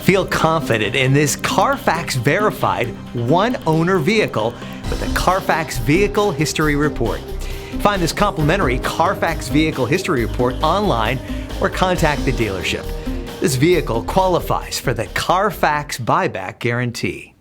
Feel confident in this Carfax verified one-owner vehicle with a Carfax Vehicle History Report. Find this complimentary Carfax Vehicle History Report online or contact the dealership. This vehicle qualifies for the Carfax Buyback Guarantee.